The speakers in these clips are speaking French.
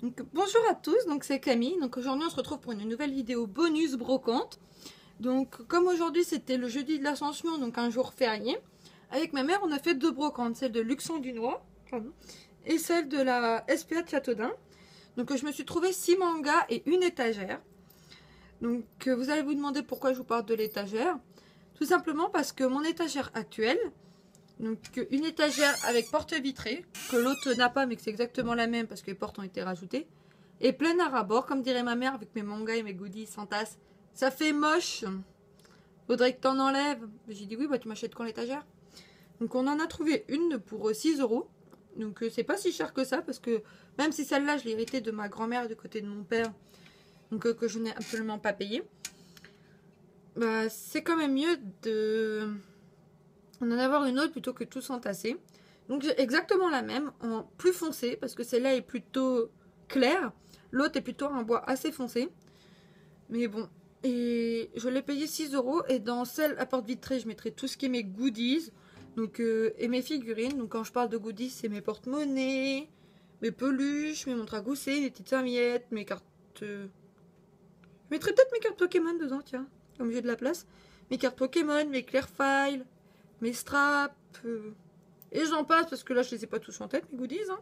Donc, bonjour à tous, donc c'est Camille. Donc aujourd'hui on se retrouve pour une nouvelle vidéo bonus brocante. Donc comme aujourd'hui c'était le jeudi de l'Ascension, donc un jour férié, avec ma mère on a fait deux brocantes, celle de Luxembourg et celle de la SPA de Châteaudun. Donc je me suis trouvé 6 mangas et une étagère. Donc vous allez vous demander pourquoi je vous parle de l'étagère. Tout simplement parce que mon étagère actuelle, donc une étagère avec porte vitrée, que l'autre n'a pas mais que c'est exactement la même parce que les portes ont été rajoutées, et pleine à ras-bord, comme dirait ma mère, avec mes mangas et mes goodies sans tasse. Ça fait moche, faudrait que t'en enlèves. J'ai dit oui, bah tu m'achètes quand l'étagère. Donc on en a trouvé une pour 6 euros. Donc c'est pas si cher que ça, parce que même si celle-là je l'ai héritée de ma grand-mère du côté de mon père, donc que je n'ai absolument pas payé, bah c'est quand même mieux de en avoir une autre plutôt que tout s'entasser. Donc j'ai exactement la même, en plus foncé, parce que celle-là est plutôt claire. L'autre est plutôt un bois assez foncé. Mais bon, et je l'ai payé 6 euros. Et dans celle à porte vitrée, je mettrai tout ce qui est mes goodies. Donc, et mes figurines. Donc quand je parle de goodies, c'est mes porte-monnaies, mes peluches, mes montres à gousset, mes petites serviettes, mes cartes... Je mettrai peut-être mes cartes Pokémon dedans, tiens, comme j'ai de la place. Mes cartes Pokémon, mes clear files, mes straps, et j'en passe parce que là je les ai pas tous en tête, mes goodies. Hein.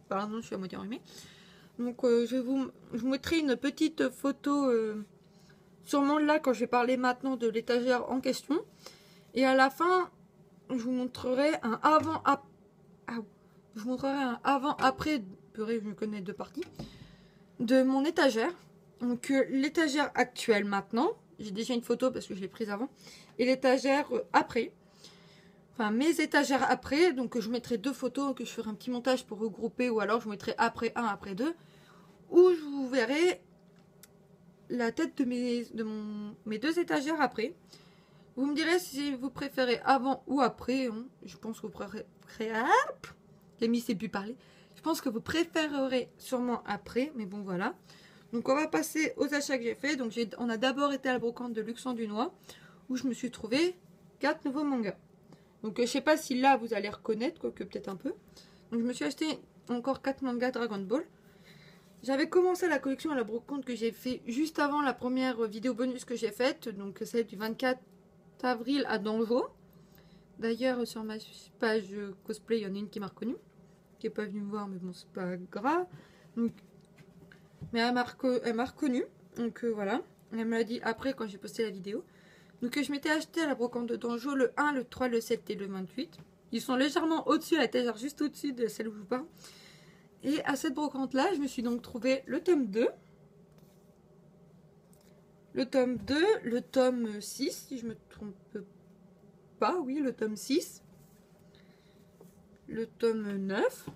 Pardon, je suis à moitié enrhumée. Donc je vous mettrai une petite photo sûrement là quand je vais parler maintenant de l'étagère en question. Et à la fin, je vous montrerai un avant-après. Je vous montrerai un avant-après. Purée, je me connais deux parties. De mon étagère. Donc l'étagère actuelle maintenant. J'ai déjà une photo parce que je l'ai prise avant. Et l'étagère après. Enfin, mes étagères après, donc je mettrai deux photos que je ferai un petit montage pour regrouper, ou alors je mettrai après un, après deux, où je vous verrai la tête de mes deux étagères après. Vous me direz si vous préférez avant ou après. Hein. Je pense que vous préférez... Camille sait plus parler. Je pense que vous préférerez sûrement après, mais bon voilà. Donc on va passer aux achats que j'ai fait. Donc on a d'abord été à la brocante de Luxembourg, où je me suis trouvé 4 nouveaux mangas. Donc je sais pas si là vous allez reconnaître, quoique peut-être un peu. Donc je me suis acheté encore 4 mangas Dragon Ball. J'avais commencé la collection à la brocante que j'ai fait juste avant la première vidéo bonus que j'ai faite. Donc celle du 24 avril à Danjo. D'ailleurs sur ma page cosplay il y en a une qui m'a reconnue. Qui n'est pas venue me voir mais bon c'est pas grave. Donc, mais elle m'a reconnue. Donc voilà. Elle me l'a dit après quand j'ai posté la vidéo. Donc je m'étais acheté à la brocante de Danjo le 1, le 3, le 7 et le 28. Ils sont légèrement au-dessus, à l'étagère juste au-dessus de celle où je vous parle. Et à cette brocante là, je me suis donc trouvé le tome 2. Le tome 2, le tome 6, si je me trompe pas, oui, le tome 6. Le tome 9.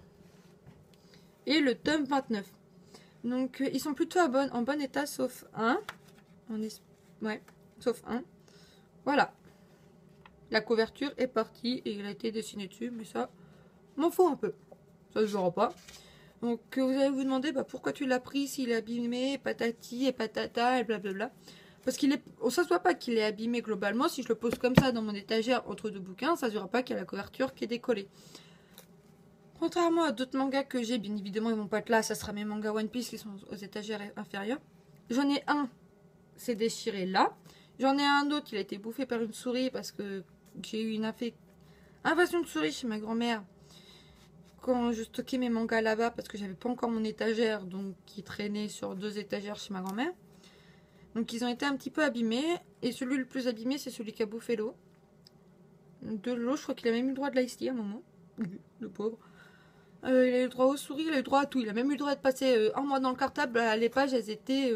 Et le tome 29. Donc ils sont plutôt en bon état, sauf un. Ouais, sauf un. Voilà. La couverture est partie et il a été dessiné dessus, mais ça m'en fout un peu. Ça se verra pas. Donc vous allez vous demander bah, pourquoi tu l'as pris s'il est abîmé, patati et patata et blablabla. Parce qu'il est, ça se voit pas qu'il est abîmé globalement. Si je le pose comme ça dans mon étagère entre deux bouquins, ça se verra pas qu'il y a la couverture qui est décollée. Contrairement à d'autres mangas que j'ai, bien évidemment ils vont pas être là, ça sera mes mangas One Piece qui sont aux étagères inférieures. J'en ai un, c'est déchiré là. J'en ai un autre, il a été bouffé par une souris parce que j'ai eu une invasion de souris chez ma grand-mère quand je stockais mes mangas là-bas parce que j'avais pas encore mon étagère, donc qui traînait sur 2 étagères chez ma grand-mère. Donc ils ont été un petit peu abîmés, et celui le plus abîmé c'est celui qui a bouffé l'eau. De l'eau, je crois qu'il a même eu le droit de l'ice tea à un moment, le pauvre. Il a eu le droit aux souris, il a eu le droit à tout, il a même eu le droit de passer un mois dans le cartable. Les pages elles étaient,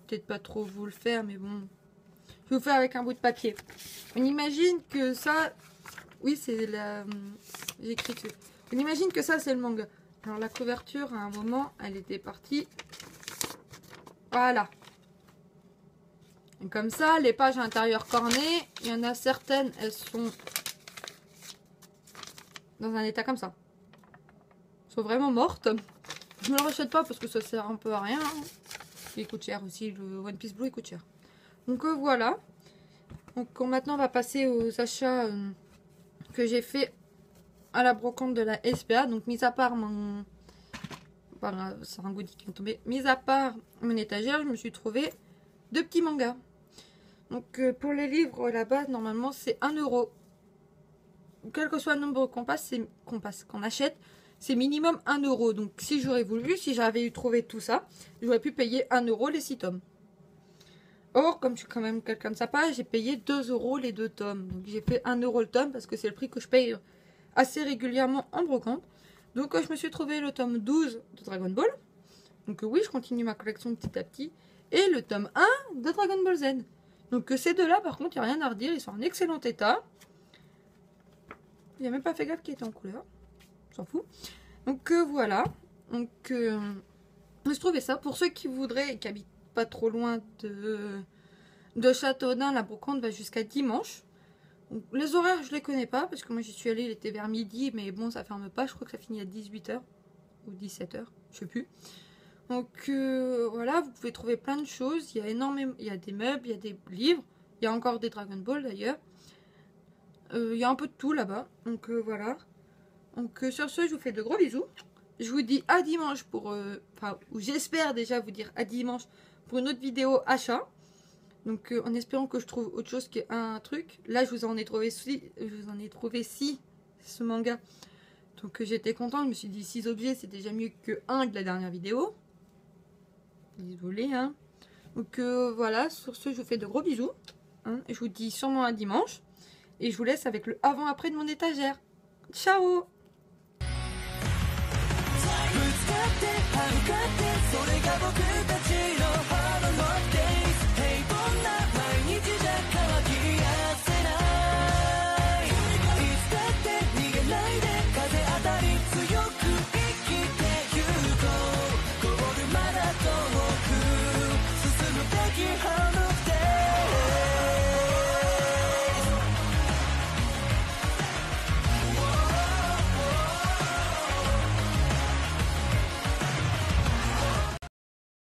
peut-être pas trop vous le faire, mais bon, je vais vous faire avec un bout de papier. On imagine que ça, oui c'est la, j'ai écrit que on imagine que ça c'est le manga. Alors la couverture à un moment elle était partie. Voilà. Et comme ça, les pages intérieures cornées, il y en a certaines, elles sont dans un état comme ça. Elles sont vraiment mortes. Je ne le rachète pas parce que ça sert un peu à rien. Hein. Il coûte cher aussi, le One Piece Blue il coûte cher. Donc voilà. Donc maintenant on va passer aux achats que j'ai fait à la brocante de la SPA. Donc mis à part pas c'est un goodie qui est tombé. Mis à part mon étagère, je me suis trouvé 2 petits mangas. Donc pour les livres, à la base, normalement, c'est 1 €. Quel que soit le nombre qu'on achète, c'est minimum 1 €. Donc si j'aurais voulu, si j'avais trouvé tout ça, j'aurais pu payer 1 € les 6 tomes. Or, comme je suis quand même quelqu'un de sympa, j'ai payé 2 € les 2 tomes. Donc j'ai fait 1 € le tome parce que c'est le prix que je paye assez régulièrement en brocante. Donc je me suis trouvé le tome 12 de Dragon Ball. Donc oui, je continue ma collection petit à petit. Et le tome 1 de Dragon Ball Z. Donc ces deux-là, par contre, il n'y a rien à redire. Ils sont en excellent état. Il n'y a même pas fait gaffe qu'ils étaient en couleur. On s'en fout. Donc voilà. Donc je me suis trouvé ça. Pour ceux qui voudraient et qui habitent pas trop loin de Châteaudun, la brocante va jusqu'à dimanche. Donc, les horaires, je les connais pas parce que moi j'y suis allée, il était vers midi, mais bon, ça ferme pas. Je crois que ça finit à 18 h ou 17 h, je sais plus. Donc voilà, vous pouvez trouver plein de choses. Il y a énormément, il y a des meubles, il y a des livres, il y a encore des Dragon Ball d'ailleurs. Il y a un peu de tout là-bas. Donc voilà. Donc sur ce, je vous fais de gros bisous. Je vous dis à dimanche pour, ou j'espère déjà vous dire à dimanche pour une autre vidéo achat. Donc en espérant que je trouve autre chose qu'un truc. Là je vous en ai trouvé 6, ce manga. Donc j'étais contente, je me suis dit 6 objets c'est déjà mieux que 1 de la dernière vidéo. Désolée hein. Donc voilà, sur ce je vous fais de gros bisous. Hein, et je vous dis sûrement à dimanche. Et je vous laisse avec le avant-après de mon étagère. Ciao! You